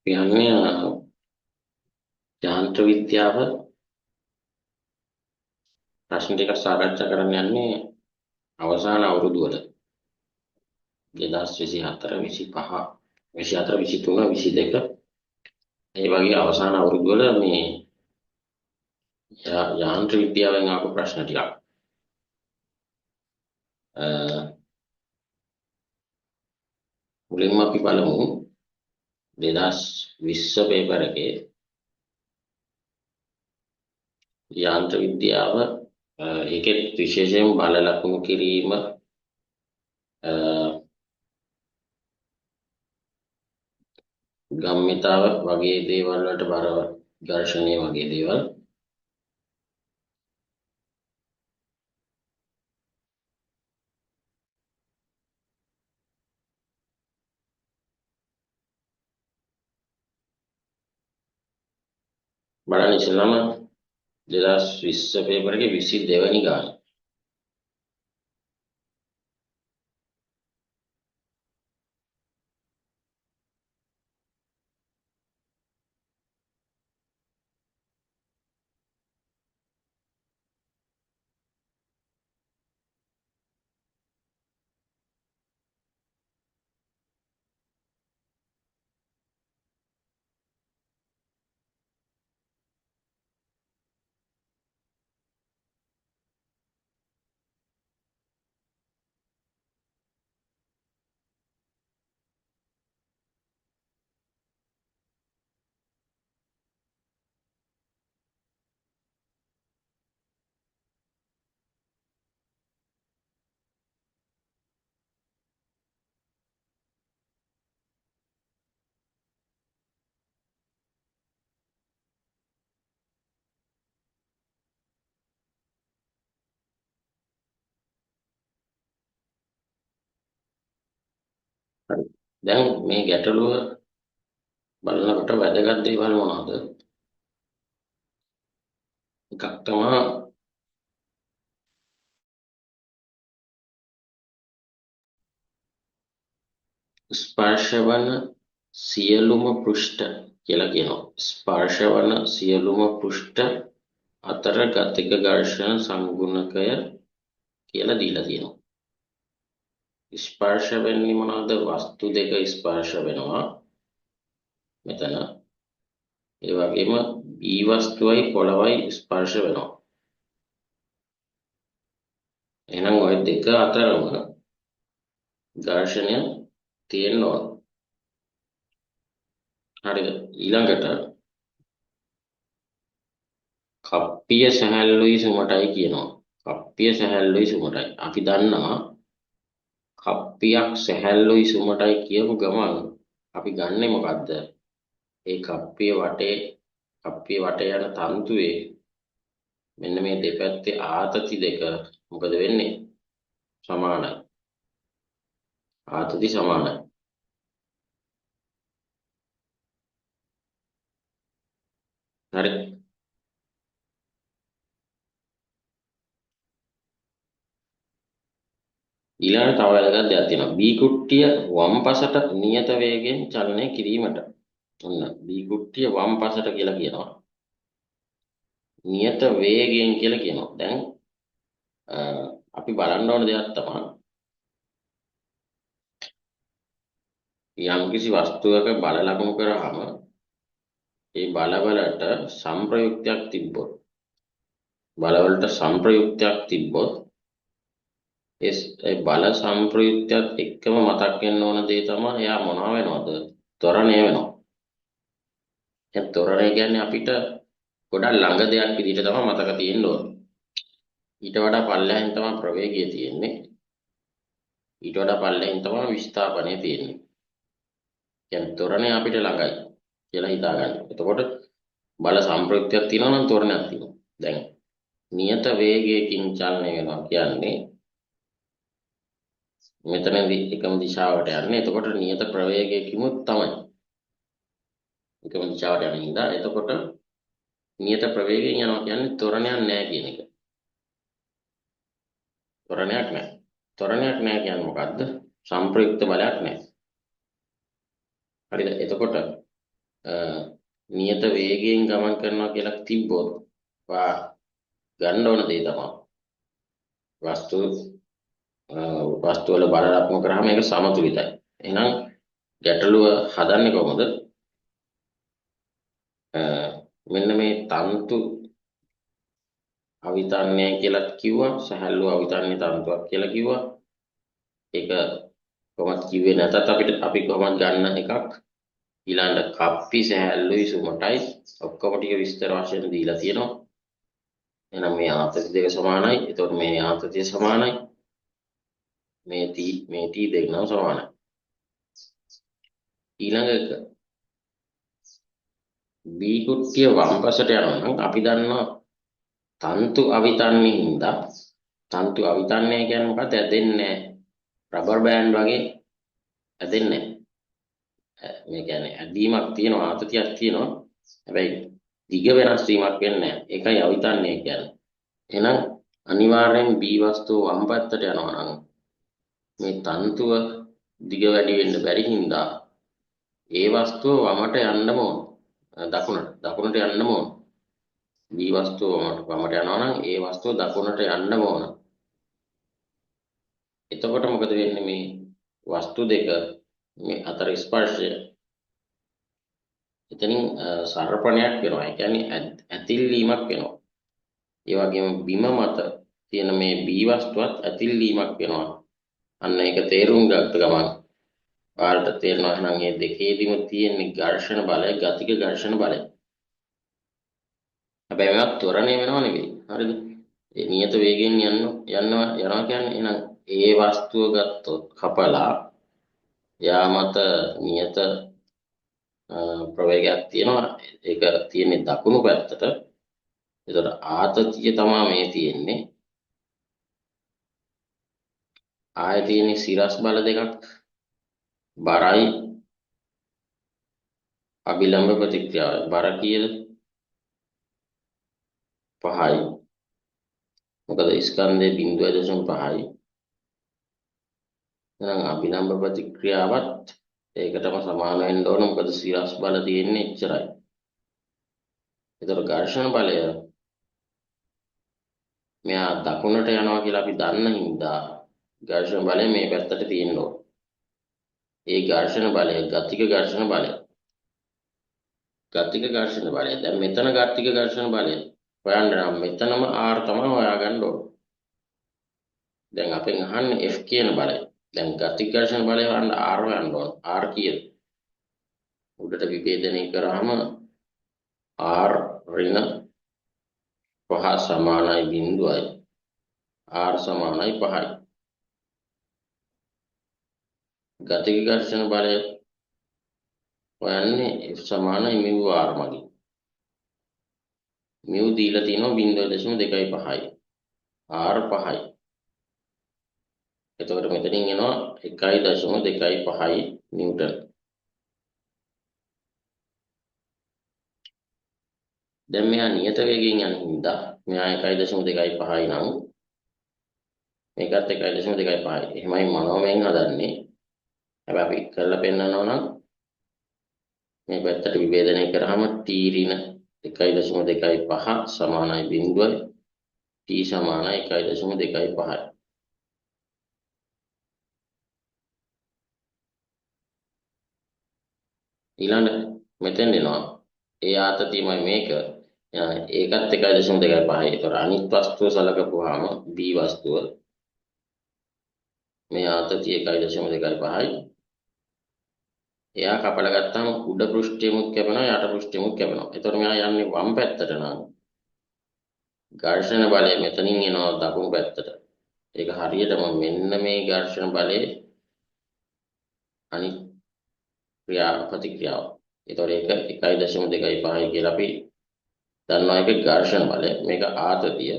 කියන්නේ යාන්ත්‍ර විද්‍යාව ප්‍රශ්න ටිකක් සාකච්ඡා කරන්න යන්නේ අවසාන අවුරුදු වල 2024 25 24 23 22 ඒ වගේ අවසාන අවුරුදු වල මේ යාන්ත්‍ර විද්‍යාවෙන් ආපු ප්‍රශ්න ටිකක් අ, මුලින්ම අපි බලමු 2020 පේපර් එකේ යාන්ත්‍ර විද්‍යාව ඒකෙත් විශේෂයෙන් බල ලකුණු කිරීම ගම්මිතාව වගේ දේවල් වලට බරව ඝර්ෂණය වගේ දේවල් බලන්න ඉස්සෙල්ලාම 2020 පේපර් එකේ 22 වෙනි ගාන හරි දැන් මේ ගැටලුව බලනකොට වැදගත් දේවල් මොනවද එකක් තමයි ස්පර්ශවන සියලුම පෘෂ්ඨ කියලා කියනවා ස්පර්ශවන සියලුම පෘෂ්ඨ අතර ගතික ඝර්ෂණ සංගුණකය කියලා දීලා තියෙනවා ස්පර්ශ වෙන්නේ මොනවද වස්තු දෙක ස්පර්ශ වෙනවා මෙතන ඒ වගේම B වස්තුවයි පොළවයි ස්පර්ශ වෙනවා එහෙනම් ওই දෙක අතරම ඝර්ෂණය තියෙන්න ඕන හරිද ඊළඟට කප්පිය සහැල්ලුයි සුමටයි කියනවා කප්පිය සහැල්ලුයි සුමටයි අපි දන්නවා කප්පියක් සහැල්ලුයි සුමටයි කියපු ගමන් අපි ගන්නෙ මොකද්ද ඒ කප්පිය වටේ යන තන්තුවේ මෙන්න මේ දෙපැත්තේ ආතති දෙක මොකද වෙන්නේ සමානයි ආතති සමානයි හරි ඊළඟ තව වැදගත් දෙයක් තියෙනවා B කුට්ටිය වම් පසට නියත වේගයෙන් චලනය කිරීමට ඔන්න B කුට්ටිය වම් පසට කියලා කියනවා නියත වේගයෙන් කියලා කියනවා දැන් අපි බලන්න ඕන දෙයක් තමයි යම්කිසි වස්තුවක බල ලකුණු කරාම ඒ බලවලට සංප්‍රයුක්තයක් තිබ්බොත් බලවලට සංප්‍රයුක්තයක් තිබ්බොත් ඒ බල සංප්‍රයුක්තයත් එක්කම මතක් වෙන්න ඕන දේ තමයි එයා මොනවා වෙනවද ත්වරණය වෙනවා දැන් ත්වරණය කියන්නේ අපිට ගොඩක් ළඟ දෙයක් විදිහට තමයි මතක තියෙන්න ඕන ඊට වඩා පල්ලෙහින් තමයි ප්‍රවේගය තියෙන්නේ ඊට වඩා පල්ලෙහින් තමයි විස්ථාපනය තියෙන්නේ කියන්නේ ත්වරණය අපිට ළඟයි කියලා හිතාගන්න. එතකොට බල සම්ප්‍රයුක්තයක් තියෙනවා නම් ත්වරණයක් තියෙනවා. දැන් නියත වේගයකින් චලනය වෙනවා කියන්නේ මෙතනදී එකම දිශාවට යන්නේ. එතකොට නියත ප්‍රවේගයකින්ුත් තමයි. එකම දිශාවට යන හින්දා එතකොට නියත ප්‍රවේගයෙන් යනවා කියන්නේ ත්වරණයක් නැහැ කියන එක. ත්වරණයක් නැහැ. ත්වරණයක් නැහැ කියන්නේ මොකද්ද? සම්ප්‍රයුක්ත බලයක් නැහැ. හරිද? එතකොට නියත වේගයෙන් ගමන් කරනවා කියලා තිබ්බොත් වා ගන්න ඕන දේ තමයි වස්තු වස්තු වල බල ලක්ම කරාම ඒක සමතුලිතයි. එහෙනම් ගැටලුව හදන්නේ කොහොමද? මෙන්න මේ තන්තු අවිතන්‍ය කියලා කිව්වා, සහැල්ලු අවිතන්‍ය තන්තුවක් කියලා කිව්වා. ඒක කොහොමද කිව්වේ නැතත් අපි කොහොමද ගන්න එකක් ඊළඟට කප්පි සහැල්ලුයි සුමටයි ඔක්කොම ටික විස්තර වශයෙන් දීලා තියෙනවා. එහෙනම් මේ ආතති දෙක සමානයි. එතකොට මේ ආතතිය සමානයි. මේ t දෙකම සමානයි. ඊළඟ එක B කුට්ටිය වම් පසට යනවා නම් අපි දන්නවා තන්තු අවිතන්නේ හින්දා තන්තු අවිතන්නේ කියන්නේ මොකක්ද? ඇදෙන්නේ රබර් බෑන්ඩ් වගේ ඇදෙන්නේ මේ කියන්නේ ඇදීමක් තියෙනවා ආතතියක් තියෙනවා. හැබැයි දිග වෙනස් වීමක් වෙන්නේ නැහැ. ඒකයි අවිතන්නේ කියන්නේ. එහෙනම් අනිවාර්යෙන් B වස්තුව වම් පැත්තට යනවා නම් මේ තන්තුව දිග වැඩි වෙන්න බැරි හින්දා ඒ වස්තුව වමට යන්නම ඕන. දකුණට යන්නම ඕන. B වස්තුව වමට යනවා නම් ඒ වස්තුව දකුණට යන්නම ඕන. එතකොට මොකද වෙන්නේ? මේ වස්තු දෙක මේ අතර ස්පර්ශය එතනින් සරපණයක් වෙනවා. ඒ කියන්නේ ඇතිල්ලීමක් වෙනවා. ඒ වගේම බිම මත තියෙන මේ B වස්තුවත් ඇතිල්ලීමක් වෙනවා. අන්න ඒක තේරුම් ගත්ත ගමන් ඔයාලට තේරෙනවා නම් මේ දෙකේදීම තියෙන ඝර්ෂණ බලය, ගතික ඝර්ෂණ බලය. හැබැයි මේවා ත්වරණය වෙනව නෙවෙයි. හරිද? ඒ නියත වේගයෙන් යනවා කියන්නේ එහෙනම් ඒ වස්තුව ගත්තොත් කපලා යා මත නියත ප්‍රවේගයක් තියෙනවා. ඒක තියෙන්නේ දකුණු පැත්තට. ඒතර ආතතිය තමයි මේ තියෙන්නේ. ආයේ තියෙන්නේ සිරස් බල දෙකක්. බරයි අභිලම්බ ප්‍රතික්‍රියාව. බර කීයද? 5යි. මොකද ස්කන්ධයේ 0.5යි. එහෙනම් අභිලම්බ ප්‍රතික්‍රියාවත් ඒකටම සමාන වෙන්න ඕන. මොකද සිරස් බල තියෙන්නේ එච්චරයි. ඒතර ඝර්ෂණ බලය මෙයා දකුණට යනවා කියලා අපි දන්න හින්දා ඝර්ෂණ බලය මේ පැත්තට තියෙන්න ඕන. ඒ ඝර්ෂණ බලය ගතික ඝර්ෂණ බලය. ගතික ඝර්ෂණ බලය. දැන් මෙතන ගතික ඝර්ෂණ බලය හොයන්න නම් මෙතනම R තමයි හොයාගන්න ඕන. දැන් අපෙන් අහන්නේ F කියන බලය. දැන් ගතික ඝර්ෂණ බලය හොයන්න R හොයන්න ඕන. R කීයද? උඩට විභේදනය කරාම R ඍණ 5 සමානයි 0යි. R සමානයි 5යි. ගතික ඝර්ෂණ බලය හොයන්නේ F සමානයි μ R මගින්. μ දීලා තියෙනවා 0.25යි. R 5යි. එතකොට මෙතනින් එනවා 1.25යි නිව්ටන්. දැන් මෙහා නියත වේගයෙන් යන හින්දා මෙහා 1.25යි නම් මේකත් 1.25යි. එහෙමයි මනෝමයෙන් හදන්නේ. හැබැයි අපි කරලා පෙන්නනවා නම් මේ පැත්තට විභේදනය කරාම t ඍණ 1.25 සමානයි 0යි. t සමානයි 1.25යි. ඊළඟ මෙතෙන් එනවා ඒ ආතතියමයි මේක. ඒකත් 1.25යි. ඒතර අනිත් වස්තුව සලකපුවාම B වස්තුව මේ ආතතිය 1.25යි. එයා කපලා ගත්තාම උඩ පෘෂ්ඨයමුත් කැපෙනවා යට පෘෂ්ඨයමුත් කැපෙනවා. ඒතර මෙයා යන්නේ වම් පැත්තට නම් ඝර්ෂණ බලය මෙතනින් එනවා දකුණු පැත්තට. ඒක හරියටම මෙන්න මේ ඝර්ෂණ බලයේ අනිත් ප්‍රතික්‍රියාව. ඒතර ඒක 1.25යි කියලා අපි දන්නවා. ඒක ඝර්ෂණ බලය. මේක ආතතිය.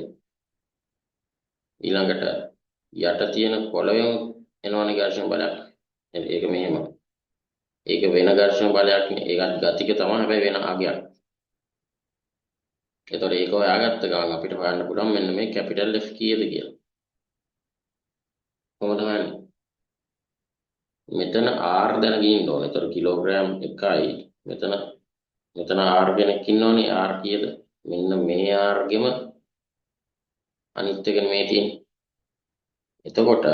ඊළඟට යට තියෙන පොළවෙන් එනවනේ ඝර්ෂණ බලයක්. ඒක මෙහෙම. ඒක වෙන ඝර්ෂණ බලයක් නේ. ඒකත් ගතික තමයි. හැබැයි වෙන අගයක්. ඒතකොට ඒක හොයාගත්ත ගමන් අපිට හොයන්න පුළුවන් මෙන්න මේ කැපිටල් F කීයද කියලා. කොහොමද හොයන්නේ? මෙතන R දැනගෙන ඉන්න ඕනේ. ඒතකොට කිලෝග්‍රෑම් 1යි. මෙතන මෙතන R කෙනෙක් ඉන්නෝනේ. R කීයද? මෙන්න මේ R ගෙම අනිත් එක මේ තියෙන්නේ. එතකොට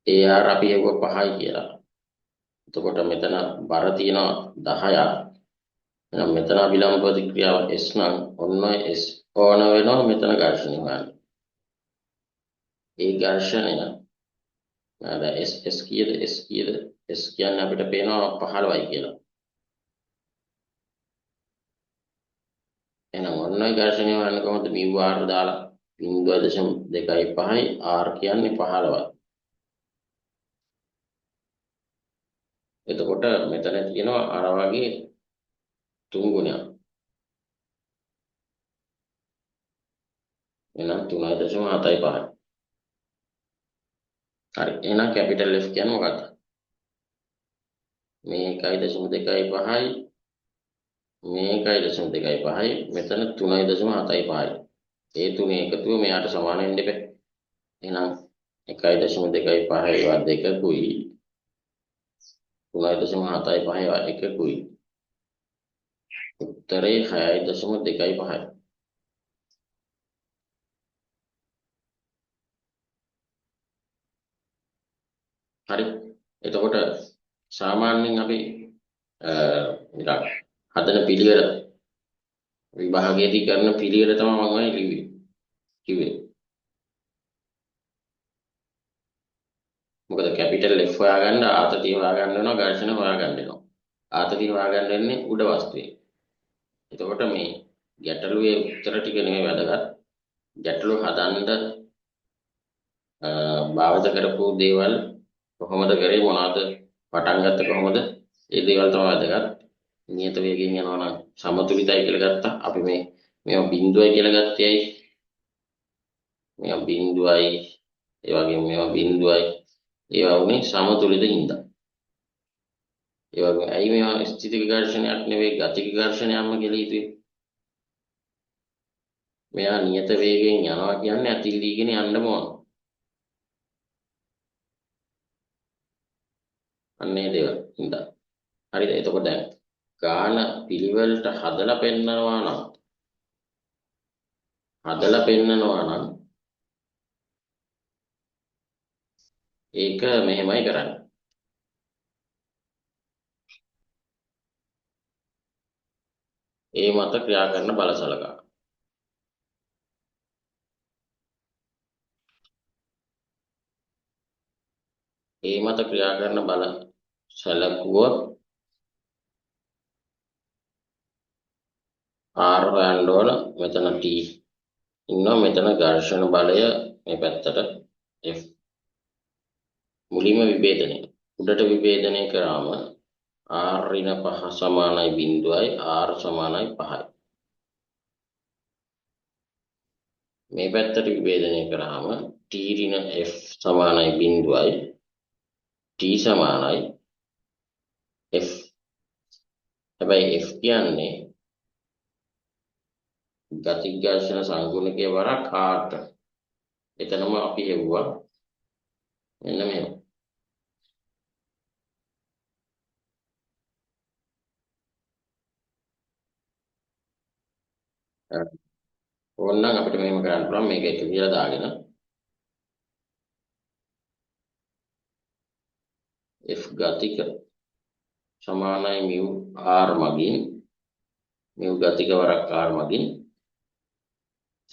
AR අපි හෙව්ව 5යි කියලා. එතකොට මෙතන බර තියෙනවා 10ක්. එහෙනම් මෙතන අභිලම්බ ප්‍රතික්‍රියාව S නම් ඔන්න S ඕන වෙනවා මෙතන ඝර්ෂණය හොයන්න. ඒ ඝර්ෂණය නේද S කීයද? S කීයද? S කියන්නේ අපිට පේනවා 15යි කියලා. එහෙනම් ඔන්න ඝර්ෂණය හොයන්න කොහොමද? μ r දාලා 0.25යි R කියන්නේ 15යි. එතකොට මෙතන තියෙනවා අර වගේ 3 ගුණයක්. එහෙනම් 3.75. හරි. එහෙනම් කැපිටල් F කියන්නේ මොකක්ද? මේ 1.25යි මේ 1.25යි මෙතන 3.75යි. ඒ තුනේ එකතුව මෙයාට සමාන වෙන්න බෑ. එහෙනම් 1.25 ඒවා දෙකකුයි 3.75 ඒවා එකකුයි. උත්තරේ 6.25යි. හරි. එතකොට සාමාන්‍යයෙන් අපි නිකන් හදන පිළිවෙල විභාගයේදී කරන පිළිවෙල තමයි මම ඔය කිව්වේ. මොකද කැපිටල් F හොයාගන්න ආතතිය හොයාගන්න වෙනවා, ඝර්ෂණ හොයාගන්න වෙනවා. ආතතිය හොයාගන්න වෙන්නේ උඩ වස්තුවේ. එතකොට මේ ගැටලුවේ උත්තර ටික නෙමෙයි වැදගත්. ගැටලුව හදන්න භාවිත කරපු දේවල් කොහොමද කරේ, මොනවාද පටන් ගත්ත කොහොමද, ඒ දේවල් තමයි වැදගත්. නියත වේගයෙන් යනවා නම් සමතුලිතයි කියලා ගත්තා. අපි මේවා බිඳුවයි කියලා ගත්තේයි. මේවා බිඳුවයි, ඒ වගේම මේවා බිඳුවයි. ඒවා උනේ සමතුලිත හින්දා. ඒ වගේම ඇයි මේවා ස්ථිතික ඝර්ෂණයක් නෙවෙයි ගතික ඝර්ෂණයක්ම කියලා හිතුවේ? මෙයා නියත වේගයෙන් යනවා කියන්නේ අතිල්ලීගෙන යන්නම ඕන. අන්නේ දේවල් හින්දා. හරිද? එතකොට දැන් ගාන පිළිවෙලට හදලා පෙන්නනවා නම් ඒක මෙහෙමයි කරන්නේ. ඒ මත ක්‍රියා කරන බල සලකා. ඒ මත ක්‍රියා කරන බල සැලකුවොත් R හොයන්න ඕන. මෙතන T ඉන්නවා. මෙතන ඝර්ෂණ බලය මේ පැත්තට F. මුලින්ම විභේදනය. උඩට විභේදනය කරාම R ඍණ 5 සමානයි 0යි R සමානයි 5යි. මේ පැත්තට විභේදනය කරාම T ඍණ F සමානයි 0යි T සමානයි F. හැබැයි F කියන්නේ ගතික ඝර්ෂණ සංගුණකයේ වරක් R. එතනම අපි හෙව්වා මෙන්න මෙහෙම. ඕනනම් අපිට මෙහෙම කරන්න පුළුවන්. මේක එක කියලා දාගෙන F ගතික සමානයි μ R මගින් μ ගතික වරක් R මගින්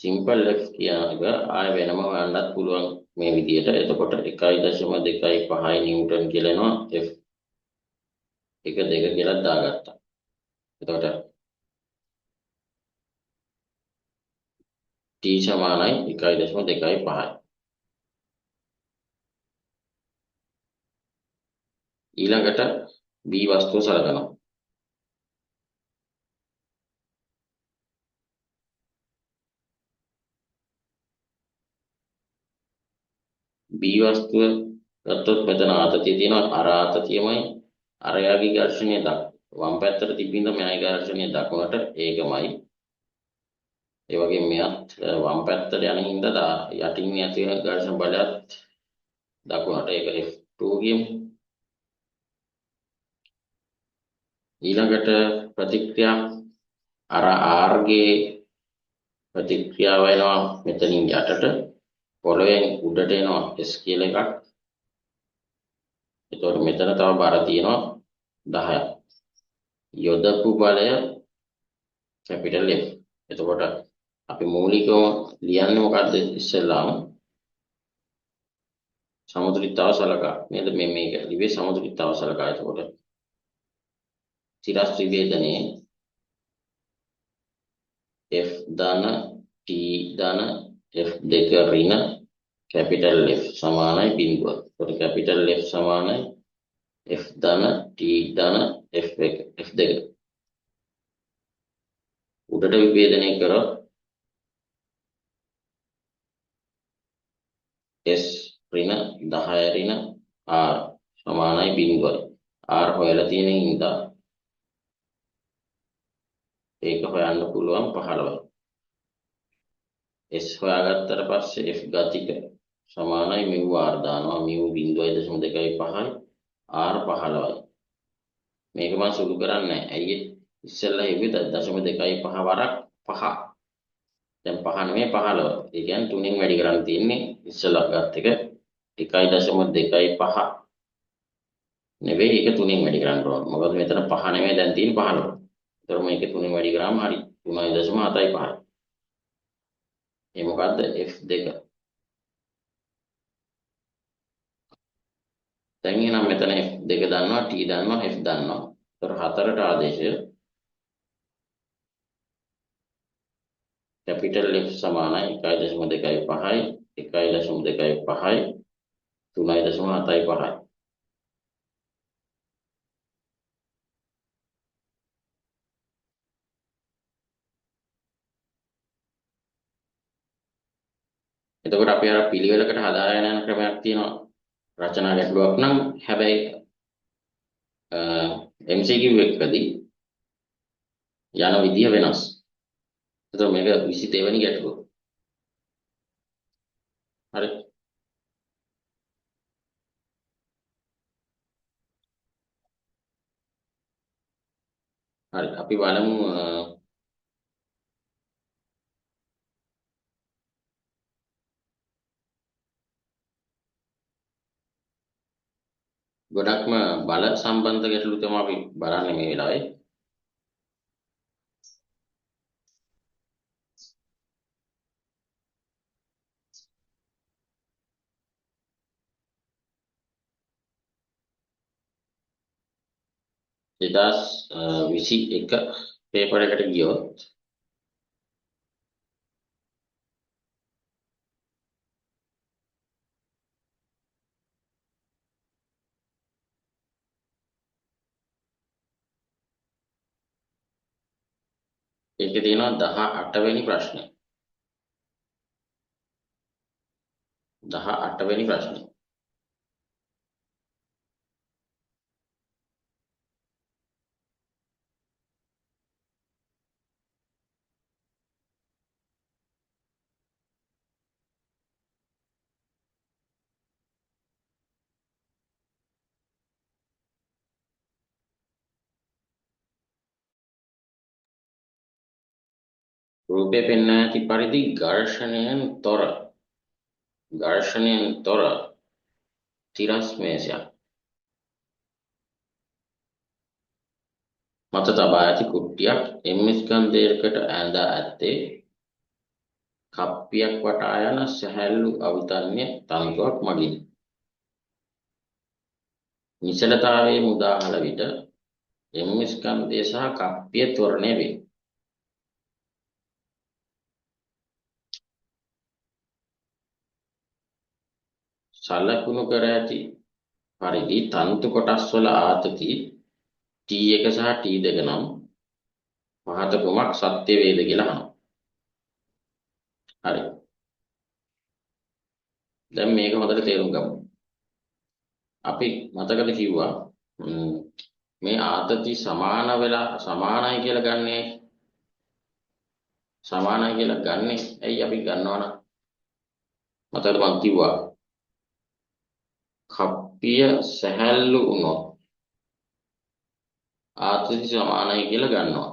සිම්පල් F කියන එක ආය වෙනම හොයන්නත් පුළුවන් මේ විදිහට. එතකොට 1.25 නිව්ටන් කියලා එනවා F. 1 2 කියලා දාගත්තා. එතකොට T සමානයි 1.25. ඊළඟට B වස්තුව සලකනවා. B වස්තුව ගත්තොත් මෙතන ආතතිය තියෙනවා. අර ආතතියමයි අර යාගේ ඝර්ෂණය වම් පැත්තට තිබින්ද මෙහායි ඝර්ෂණය දකුණට ඒකමයි. ඒ වගේම මෙයත් වම් පැත්තට යන හින්දා යටින් ඇති වෙන ඝර්ෂණ බලයත් දකුණට. ඒක F2 කියමු. ඊළඟට ප්‍රතික්‍රියා අර R ගේ ප්‍රතික්‍රියාව වෙනවා මෙතනින් යටට පොළවෙන් උඩට එනවා S කියලා එකක්. එතකොට මෙතන තව බර තියෙනවා 10ක්. යොදපු බලය කැපිටල් F. එතකොට අපි මූලිකව ලියන්නේ මොකද්ද ඉස්සෙල්ලාම සමතුලිතතාව සලකා නේද මේක ලිව්වේ සමතුලිතතාව සලකා. එතකොට සිරස් විභේදනයේ F ධන T ධන F2 ඍණ කැපිටල් F සමානයි බිඳුව. එතකොට කැපිටල් F සමානයි F ධන T ධන F2 උඩට විභේදනය කරොත් S ඍණ 10 ඍණ R සමානයි බිඳුවයි. R හොයලා තියෙන හින්දා ඒක හොයන්න පුළුවන් 15යි. S හොයාගත්තට පස්සේ F ගතික සමානයි μ R දානවා μ 0.25යි R 15යි. මේක මම සුළු කරන්නේ නැහැ. ඇයි ඉස්සෙල්ලා හෙව්වේ 0.25 වරක් 5. දැන් 5 නෙමෙයි 15. ඒ කියන්නේ 3න් වැඩි කරන් තියෙන්නේ ඉස්සෙල්ලා ගත්ත එක 1.25 නෙවෙයි ඒක 3න් වැඩි කරන්න ඕන. මොකද මෙතන 5 නෙමෙයි දැන් තියෙන්නේ 15. ඒතර මේක 3න් වැඩි කරාම හරි 3.75. ඒ මොකද්ද F2. දැන් එහෙනම් මෙතන F2 දන්නවා T දන්නවා F දන්නවා. ඒතර හතරට ආදේශය කැපිටල් F සමානයි 1.25යි 1.25යි 3.75යි. එතකොට අපි අර පිළිවෙලකට හදාගෙන යන ක්‍රමයක් තියෙනවා. රචනා ගැටලුවක් නම් හැබැයි MCQ එකකදී යන විදිය වෙනස්. එතකොට මේක 23 වෙනි ගැටලුව. හරි. හරි අපි බලමු ගොඩක්ම බල සම්බන්ධ ගැටලු තමයි අපි බලන්නේ මේ වෙලාවේ. එදාස් 21 පේපර් එකට ගියොත් ඒකේ තියෙනවා 18 වෙනි ප්‍රශ්නේ. 18 වෙනි ප්‍රශ්නේ. රූපේ පෙන්වා ඇති පරිදි ඝර්ෂණයෙන් තොර තිරස් මේසයක් මත තබා ඇති කුට්ටියක් ස්කන්ධයකට ඈඳා ඇත්තේ කප්පියක් වටා යන සැහැල්ලු අවිතන්‍ය තන්තුවක් මගින්. නිශ්චලතාවයේ මුදාහල විට ස්කන්ධය සහ කප්පිය ත්වරණය වේ. සලකුණු කර ඇති පරිදි තන්තු කොටස් වල ආතති T1 සහ T2 නම් පහත කුමක් සත්‍ය වේද කියලා අහනවා. හරි. දැන් මේක හොඳට තේරුම් ගමු. අපි මතකද කිව්වා මේ ආතති සමාන වෙලා සමානයි කියලා ගන්නෙ ඇයි අපි ගන්නවනම් මතකද මම කිව්වා කප්පිය සැහැල්ලු වුණොත් ආතති සමානයි කියලා ගන්නවා.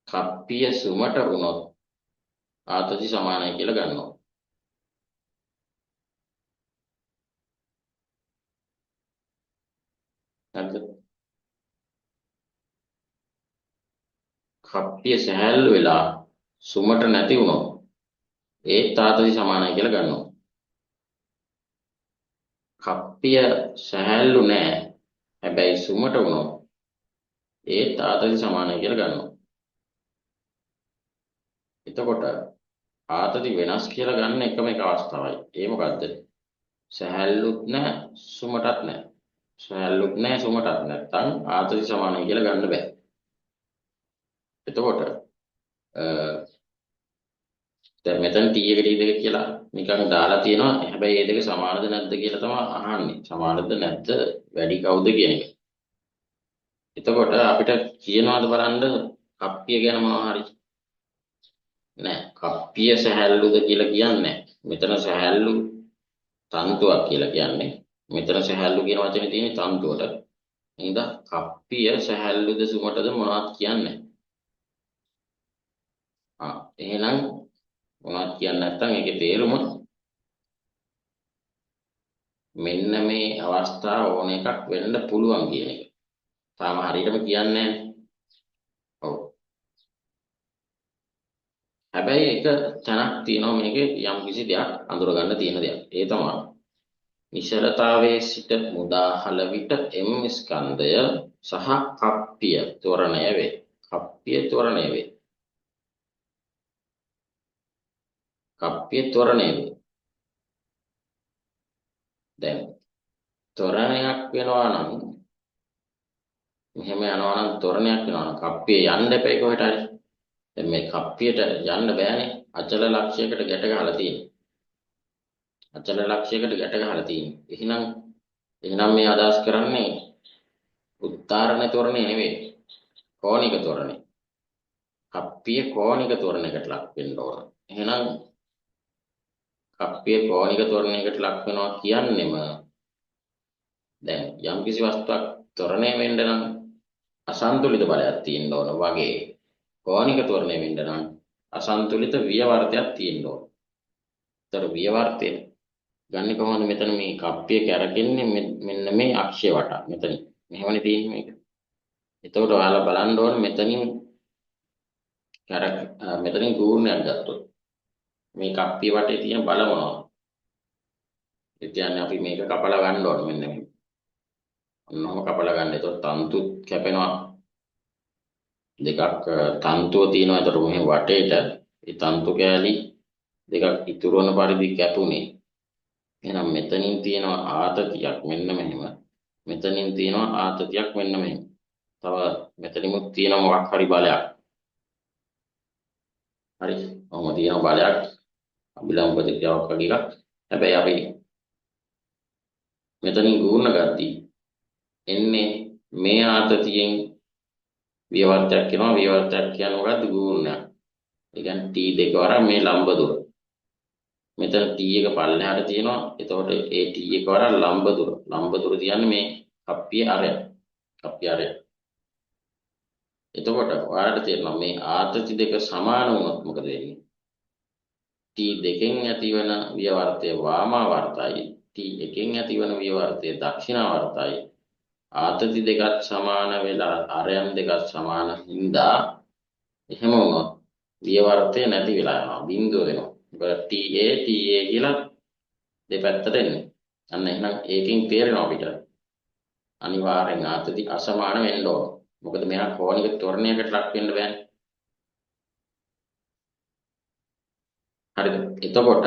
කප්පිය සුමට වුණොත් ආතති සමානයි කියලා ගන්නවා. හරිද? කප්පිය සැහැල්ලු වෙලා සුමට නැති වුණොත් ඒත් ආතති සමානයි කියලා ගන්නවා. කප්පිය සැහැල්ලු නෑ හැබැයි සුමට වුණොත් ඒත් ආතති සමානයි කියලා ගන්නවා. එතකොට ආතති වෙනස් කියලා ගන්න එකම එක අවස්ථාවයි. ඒ මොකද්ද? සැහැල්ලුත් නැහැ සුමටත් නැහැ. සැහැල්ලුත් නැහැ සුමටත් නැත්තම් ආතති සමානයි කියලා ගන්න බෑ. එතකොට දැන් මෙතන t එක t දෙක කියලා නිකන් දාලා තියෙනවා. හැබැයි මේ දෙක සමානද නැද්ද කියලා තමයි අහන්නේ. සමානද නැද්ද වැඩි කවුද කියන එක. එතකොට අපිට කියනවාද බලන්න කප්පිය ගැන මොනවා හරි නෑ. කප්පිය සැහැල්ලුද කියලා කියන්නේ නෑ. මෙතන සැහැල්ලු තන්තුවක් කියලා කියන්නේ. මෙතන සැහැල්ලු කියන වචනේ තියෙන්නේ තන්තුවට. එහෙනම් කප්පිය සැහැල්ලුද සුමටද මොනවද කියන්නේ. එහෙනම් මොනවද කියන්නේ නැත්නම් ඒකේ තේරුම මෙන්න මේ අවස්ථාව ඕන එකක් වෙන්න පුළුවන් කියන එක. තාම හරියටම කියන්නේ නැහැ. ඔව්. හැබැයි එක තැනක් තියෙනවා මේකේ යම් කිසි දෙයක් අඳුරගන්න තියෙන දෙයක්. ඒ තමයි නිශ්චලතාවයේ සිට මුදාහල විට එම් ස්කන්ධය සහ කප්පිය ත්වරණය වේ. කප්පිය ත්වරණය වේ. කප්පිය ත්වරණය වේ. දැන් ත්වරණයක් වෙනවා නම් මෙහෙම යනවා නම් ත්වරණයක් වෙනවා නම් කප්පිය යන්න එපා කොහෙට හරි. දැන් මේ කප්පියට යන්න බෑනේ. අචල ලක්ෂයකට ගැට ගහලා තියෙන්නේ. අචල ලක්ෂයකට ගැට ගහලා තියෙන්නේ. එහෙනම් මේ අදහස් කරන්නේ උත්තරණ ත්වරණය නෙවෙයි. කෝණික ත්වරණය. කප්පිය කෝණික ත්වරණයකට ලක් වෙන්න ඕන. එහෙනම් කප්පිය කෝණික ත්වරණයකට ලක් වෙනවා කියන්නේම දැන් යම් කිසි වස්තුවක් ත්වරණය වෙන්න නම් අසන්තුලිත බලයක් තියෙන්න ඕන වගේ කෝණික ත්වරණය වෙන්න නම් අසන්තුලිත වියවර්තයක් තියෙන්න ඕන. ඒතර වියවර්තය ගන්න කොහොමද? මෙතන මේ කප්පිය කැරකෙන්නේ මෙන්න මේ අක්ෂය වටා. මෙතන මෙහෙමනේ තියෙන්නේ මේක. එතකොට ඔයාලා බලන්න ඕන මෙතනින් ගූර්ණයක් ගත්තොත් මේ කප්පිය වටේ තියෙන බල මොනවද? ඒ කියන්නේ අපි මේක කපලා ගන්න ඕන මෙන්න මේ. ඔන්නෝම කපලා ගන්න. එතකොට තන්තු කැපෙනවා. දෙකක් තන්තුව තියෙනවා. ඒතර මෙහෙ වටේට ඒ තන්තු කෑලි දෙකක් ඉතුරු වන පරිදි කැපුනේ. එහෙනම් මෙතනින් තියෙනවා ආතතියක් මෙන්න මෙහෙම. මෙතනින් තියෙනවා ආතතියක් මෙන්න මෙහෙම. තව මෙතනිමුත් තියෙන මොකක් හරි බලයක්. හරි. ඔහොම තියෙන බලයක් අභිලම්බ ප්‍රතික්‍රියාවක් වගේ එකක්. හැබැයි අපි මෙතනින් ගුණ ගත්තී එන්නේ මේ ආතතියෙන් වියවර්තයක් කියනවා. වියවර්තයක් කියන්නේ මොකද්ද? ගුණයක්. ඒ කියන්නේ t2 වරක් මේ ලම්බ දුර. මෙතන t එක පල්ලෙහාට තියෙනවා. එතකොට ඒ t1 වරක් ලම්බ දුර. ලම්බ දුර කියන්නේ මේ කප්පිය අරය. කප්පිය අරය. එතකොට ඔයාලට තේරෙනවා මේ ආතති දෙක සමාන වුණොත් මොකද වෙන්නේ? t2කින් ඇතිවන වියවර්තය වාමාවර්තයි. t1කින් ඇතිවන වියවර්තය දක්ෂිනාවර්තයි. ආතති දෙකත් සමාන වෙලා අරයන් දෙකත් සමාන හින්දා එහෙම වුණොත් වියවර්තය නැති වෙලා යනවා. බිඳුව වෙනවා. TA කියලා දෙපැත්තට එන්නේ. අන්න එහෙනම් ඒකෙන් තේරෙනවා අපිට අනිවාර්යෙන් ආතති අසමාන වෙන්න ඕන. මොකද මෙයා කෝණික ත්වරණයකට ලක් වෙන්න බෑනේ. හරිද? එතකොට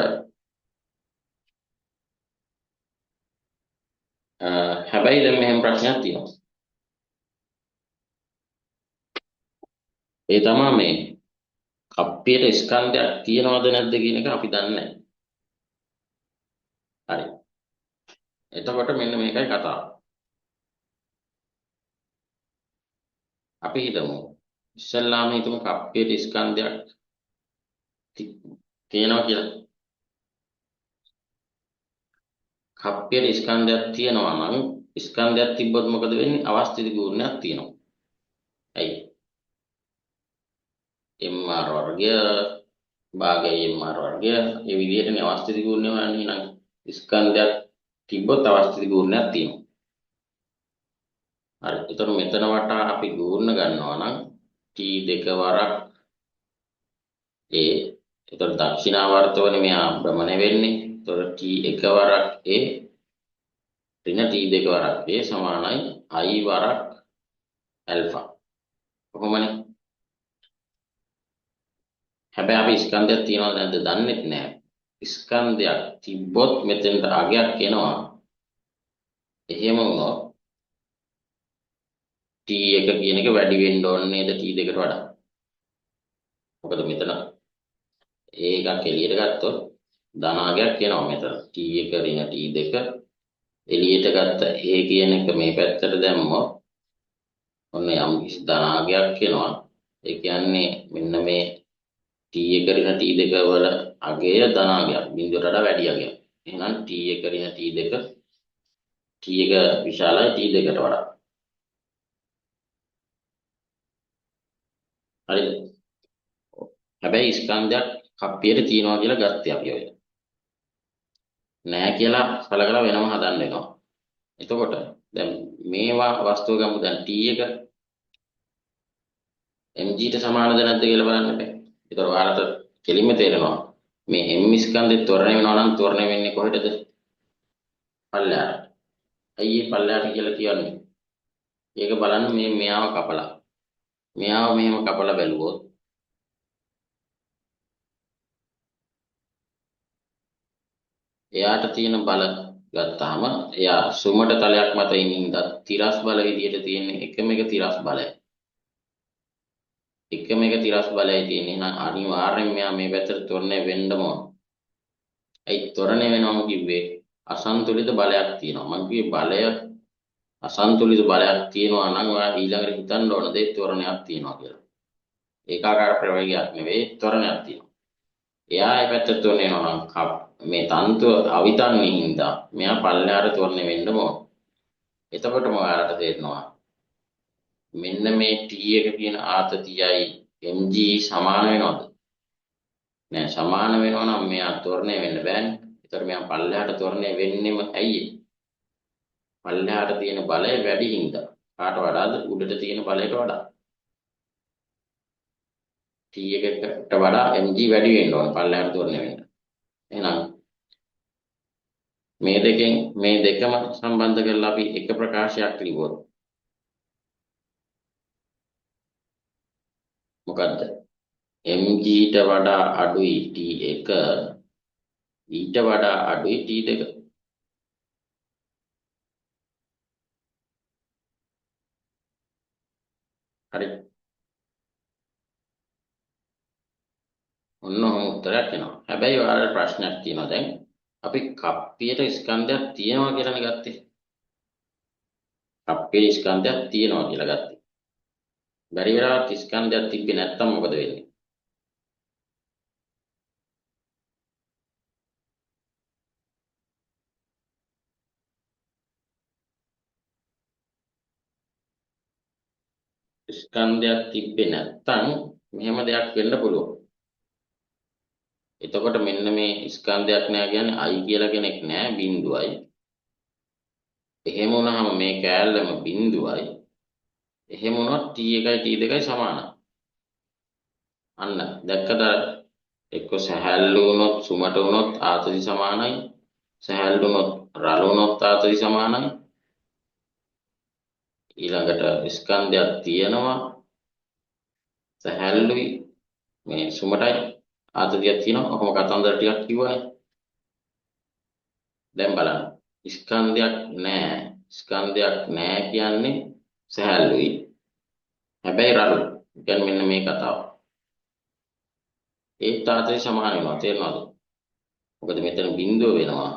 හැබැයි දැන් මෙහෙම ප්‍රශ්නයක් තියෙනවා. ඒ තමයි මේ කප්පියට ස්කන්ධයක් තියෙනවද නැද්ද කියන එක අපි දන්නේ නැහැ. හරි. එතකොට මෙන්න මේකයි කතාව. අපි හිතමු ඉස්සල්ලාම හිතමු කප්පියට ස්කන්ධයක් තියෙනවා කියලා. කප්පියට ස්කන්ධයක් තියෙනවා නම් ස්කන්ධයක් තිබ්බොත් මොකද වෙන්නේ? අවස්ථිත ගුණයක් තියෙනවා. ඇයි? mr වර්ගය භාගය mr වර්ගය ඒ විදිහටනේ අවස්ථිත ගුණය වන්නේ. නම් ස්කන්ධයක් තිබ්බොත් අවස්ථිත ගුණයක් තියෙනවා. හරි. ඒතර මෙතන වටා අපි ගුණ ගන්නවා නම් t2 වරක් a. ඒතර දක්ෂිනාවර්තවනේ මෙයා භ්‍රමණය වෙන්නේ. ඒතර t1 වරක් a ඍණ t2 වරක් a සමානයි i වරක් ඇල්ෆා. කොහොමනේ? හැබැයි අපි ස්කන්ධයක් තියනවද නැද්ද දන්නේ නැහැ. ස්කන්ධයක් තිබ්බොත් මෙතෙන්ට අගයක් එනවා. එහෙම වුණොත් t1 කියන එක වැඩි වෙන්න ඕනේ නේද t2කට වඩා. මොකද මෙතන ඒකක් එළියට ගත්තොත් ධනාගයක් එනවා මෙතන. t1 ඍණ t2 එළියට ගත්ත a කියන එක මේ පැත්තට දැම්මොත් ඔන්න යම් කිසි ධනාගයක් එනවා. ඒ කියන්නේ මෙන්න මේ t1 ඍණ t2 වල අගය ධනාගයක් බිඳුවට වඩා වැඩි අගයක්. එහෙනම් t1 ඍණ t2 t1 විශාලයි t2කට වඩා. හරිද? හැබැයි ස්කන්ධයක් කප්පියට තියනවා කියලා ගත්තේ අපි ඔය. නෑ කියලා සලකලා වෙනම හදන්න වෙනවා. එතකොට දැන් මේවා වස්තුව ගමු. දැන් t1 mg ට සමානද නැද්ද කියලා බලන්න බෑ. ඒතර ඔයාලට කෙලින්ම තේරෙනවා මේ m ස්කන්ධේ ත්වරණය වෙනවා නම් ත්වරණය වෙන්නේ කොහෙටද? පල්ලෙහාට. ඇයි ඒ පල්ලෙහාට කියලා කියන්නේ? ඒක බලන්න මේ මෙයාව කපලා. මෙයාව මෙහෙම කපලා බැලුවොත් එයාට තියෙන බල ගත්තාම එයා සුමට තලයක් මත ඉඳින්ද තිරස් බල විදියට තියෙන එකම එක තිරස් බලය. එකම එක තිරස් බලයයි තියෙන්නේ. එහෙනම් අනිවාර්යෙන් මෙයා මේ පැත්තට ත්වරණය වෙන්නම ඕන. ඒ ත්වරණය වෙනවම කිව්වේ අසන්තුලිත බලයක් තියෙනවා. මම කිව්වේ බලය අසන්තුලිත බලයක් තියෙනවා නම් ඔයා ඊළඟට හිතන්න ඕන දේ ත්වරණයක් තියෙනවා කියලා. ඒකාකාර ප්‍රවේගයක් නෙවෙයි ත්වරණයක් තියෙනවා. එයා ඒ පැත්තට ත්වරණය වෙනවා නම් මේ තන්තුව අවිතන්නේ හින්දා මෙයා පල්ලෙහාට ත්වරණය වෙන්න ඕන. එතකොටම ඔයාලට තේරෙනවා මෙන්න මේ t1 කියන ආතතියයි mg සමාන වෙනවද? නෑ, සමාන වෙනවා නම් මෙයා ත්වරණය වෙන්න බෑනේ. ඒතර මෙයා පල්ලෙහාට ත්වරණය වෙන්නෙම ඇයි? පල්ලෙහාට තියෙන බලය වැඩි හින්දා. කාට වඩාද? උඩට තියෙන බලයට වඩා. t1කට වඩා mg වැඩි වෙන්න ඕන පල්ලෙහාට ත්වරණය වෙන්න. එහෙනම් මේ දෙකම සම්බන්ධ කරලා අපි එක ප්‍රකාශයක් ලියුවොත් මොකද්ද? mg ට වඩා අඩුයි t1 ඊට වඩා අඩුයි t2. හරි. ඔන්න ඔහොම උත්තරයක් එනවා. හැබැයි ඔයාලට ප්‍රශ්නයක් තියෙනවා. දැන් අපි කප්පියට ස්කන්ධයක් තියෙනවා කියලානේ ගත්තේ. කප්පියේ ස්කන්ධයක් තියෙනවා කියලා ගත්තේ. බැරි වෙලාවත් ස්කන්ධයක් තිබ්බේ නැත්තම් මොකද වෙන්නේ? ස්කන්ධයක් තිබ්බේ නැත්තම් මෙහෙම දෙයක් වෙන්න පුළුවන්. එතකොට මෙන්න මේ ස්කන්ධයක් නෑ කියන්නේ I කියලා කෙනෙක් නෑ, බිඳුවයි. එහෙම වුණාම මේ කෑල්ලම බිඳුවයි. එහෙම වුණොත් t1යි t2යි සමානයි. අන්න දැක්කද? එක්ක සහැල්ලු වුණොත් සුමට වුණොත් ආතති සමානයි. සහැල්ලු වුණොත් රළු වුණොත් ආතති සමානයි. ඊළඟට ස්කන්ධයක් තියෙනවා සහැල්ලුයි මේ සුමටයි ආතතියක් තියෙනවා. ඔහොම කතන්දර ටිකක් කිව්වනේ. දැන් බලන්න. ස්කන්ධයක් නෑ කියන්නේ සහැල්ලුයි. හැබැයි රළු. කියන්නේ මෙන්න මේ කතාව. ඒ තාතේ සමාන වෙනවා. තේරෙනවද? මොකද මෙතන බිඳුව වෙනවා.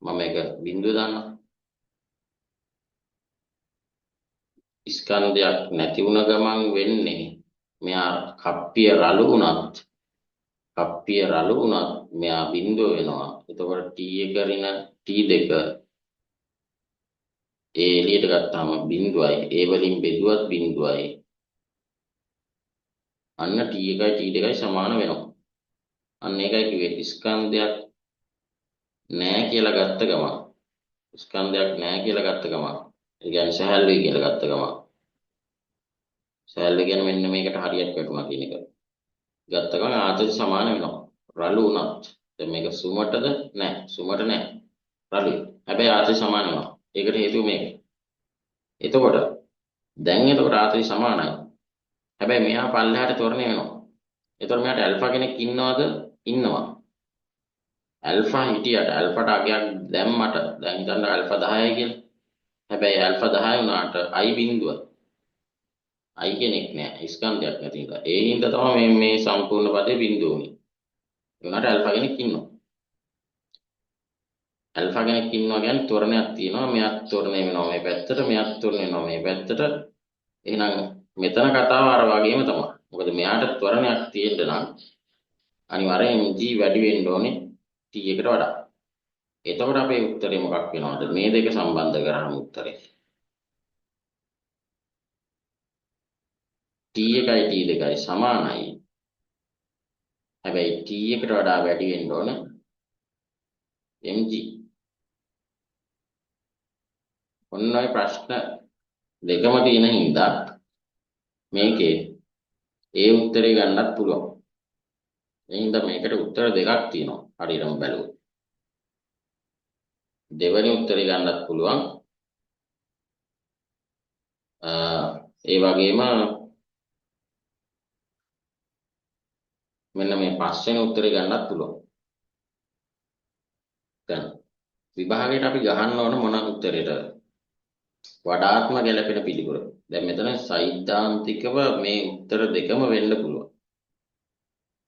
මම මේක බිඳුව දානවා. ස්කන්ධයක් නැති වුණ ගමන් වෙන්නේ මෙයා කප්පිය රළු වුණත් කප්පිය රළු වුණත් මෙයා බිඳුව වෙනවා. එතකොට t1 රින t2 ඒ එළියට ගත්තාම බිඳුවයි. ඒ වලින් බෙදුවත් බිඳුවයි. අන්න t1යි t2යි සමාන වෙනවා. අන්න ඒකයි කිව්වේ ස්කන්ධයක් නැහැ කියලා ගත්ත ගමන්. ස්කන්ධයක් නැහැ කියලා ගත්ත ගමන්. ඒ කියන්නේ සහැල්ලුයි කියලා ගත්ත ගමන්. සහැල්ලු කියන්නේ මෙන්න මේකට හරියට වැටුණා කියන එක. ගත්ත ගමන් ආතති සමාන වෙනවා. රළු වුණත්. දැන් මේක සුමටද නැහැ. සුමට නැහැ. රළුයි. හැබැයි ආතති සමාන වෙනවා. ඒකට හේතුව මේක. එතකොට එතකොට ආතති සමානයි. හැබැයි මෙහා පල්ලෙහාට ත්වරණය වෙනවා. එතකොට මෙයාට ඇල්ෆා කෙනෙක් ඉන්නවද? ඉන්නවා. ඇල්ෆා හිටියට ඇල්ෆාට අගයක් දැම්මට දැන් හිතන්න ඇල්ෆා 10යි කියලා. හැබැයි ඇල්ෆා 10 වුණාට i බිඳුව. i කෙනෙක් නෑ ස්කන්ධයක් නැති නිසා. ඒ හින්දා තමයි මේ සම්පූර්ණ පදේ බිඳුව උනේ. ඒ වුණාට ඇල්ෆා කෙනෙක් ඉන්නවා. ඇල්ෆා කෙනෙක් ඉන්නවා කියන්නේ ත්වරණයක් තියෙනවා. මෙයක් ත්වරණය වෙනවා මේ පැත්තට, මෙයක් ත්වරණය වෙනවා මේ පැත්තට. එහෙනම් මෙතන කතාව අර වගේම තමයි. මොකද මෙයාට ත්වරණයක් තියෙන්න නම් අනිවාර්යෙන් g වැඩි වෙන්න ඕනේ t එකට වඩා. එතකොට අපේ උත්තරේ මොකක් වෙනවද? මේ දෙක සම්බන්ධ කරාම උත්තරේ t1යි t2යි සමානයි. හැබැයි t එකට වඩා වැඩි වෙන්න ඕන mg. ඔන්න ඔය ප්‍රශ්න දෙකම තියෙන හින්දා මේකේ ඒ උත්තරේ ගන්නත් පුළුවන්. ඒ හින්දා මේකට උත්තර දෙකක් තියෙනවා හරියටම බැලුවොත්. දෙවෙනි උත්තරේ ගන්නත් පුළුවන්. ඒ වගේම මෙන්න මේ පස්වෙනි උත්තරේ ගන්නත් පුළුවන්. දැන් විභාගයට අපි ගහන්න ඕන මොන උත්තරේද? වඩාත්ම ගැළපෙන පිළිතුර. දැන් මෙතන සෛද්ධාන්තිකව මේ උත්තර දෙකම වෙන්න පුළුවන්.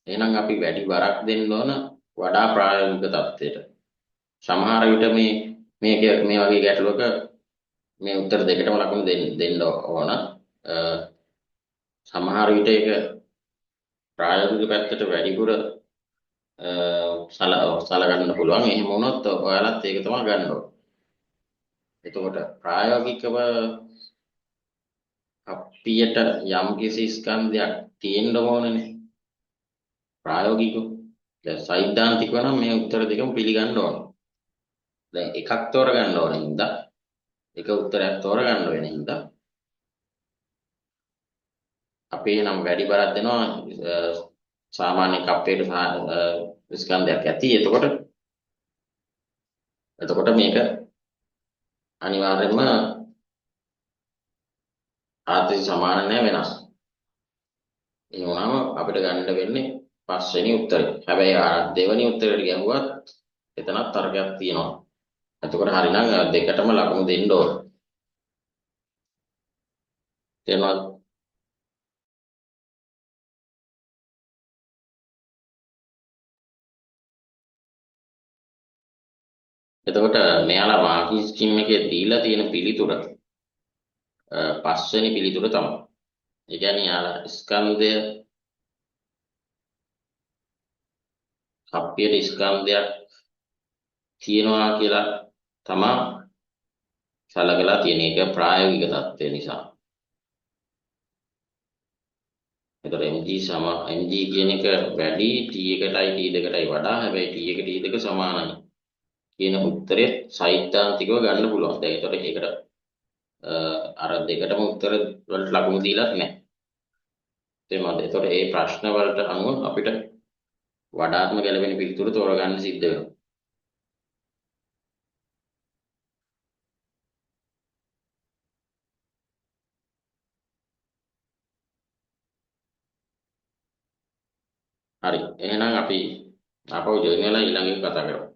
එහෙනම් අපි වැඩි බරක් දෙන්න ඕන වඩා ප්‍රායෝගික தත්ත්වයට. සමහර විට මේ වගේ ගැටලුවක මේ උත්තර දෙකටම ලකුණු දෙන්න ඕන. සමහර විට ඒක ප්‍රායෝගික පැත්තට වැඩිපුර සලකන්න පුළුවන්. එහෙම වුණොත් ඔයාලත් ඒක තමයි ගන්න ඕන. එතකොට ප්‍රායෝගිකව අපියට යම් කිසි ස්කන්ධයක් තියෙන්න ඕනනේ. ප්‍රායෝගිකව. දැන් සෛද්ධාන්තිකව නම් මේ උත්තර දෙකම පිළිගන්න ඕනේ. දැන් එකක් තෝරගන්න ඕන හින්දා එක උත්තරයක් තෝරගන්න වෙන හින්දා අපි නම් වැඩි බරක් දෙනවා සාමාන්‍ය කප්පේට ස්කන්ධයක් ඇති. එතකොට මේක අනිවාර්යයෙන්ම ආතති සමාන නැහැ වෙනස්. ඒ වුණාම අපිට ගන්න වෙන්නේ පස්වෙනි උත්තරේ. හැබැයි දෙවෙනි උත්තරේට ගැහුවත් එතනත් තර්කයක් තියෙනවා. එතකොට හරිනම් දෙකටම ලකුණු දෙන්න ඕන. තේරුණාද? එතකොට මෙයාලා මාකින් ස්කීම් එකේ දීලා තියෙන පිළිතුර පස්වෙනි පිළිතුර තමයි. ඒ කියන්නේ යාලා ස්කන්ධය කප්පියට ස්කන්ධයක් තියෙනවා කියලා තමයි සලකලා තියෙන එක ප්‍රායෝගික தත්ත්වය නිසා. එතකොට mg කියන එක වැඩි t1ටයි t2ටයි වඩා. හැබැයි t1 t2 සමානයි කියන උත්තරේ සෛද්ධාන්තිකව ගන්න පුළුවන්. දැන් එතකොට ඒකට අර දෙකටම උත්තර වලට ලකුණු දීලත් නැහැ. තේරුණාද? එතකොට මේ ප්‍රශ්න වලට අනුව අපිට වඩාත්ම ගැළපෙන පිළිතුර තෝරගන්න සිද්ධ වෙනවා. හරි. එහෙනම් අපි ආපහු ජොයින් වෙලා ඊළඟ එක කතා කරමු.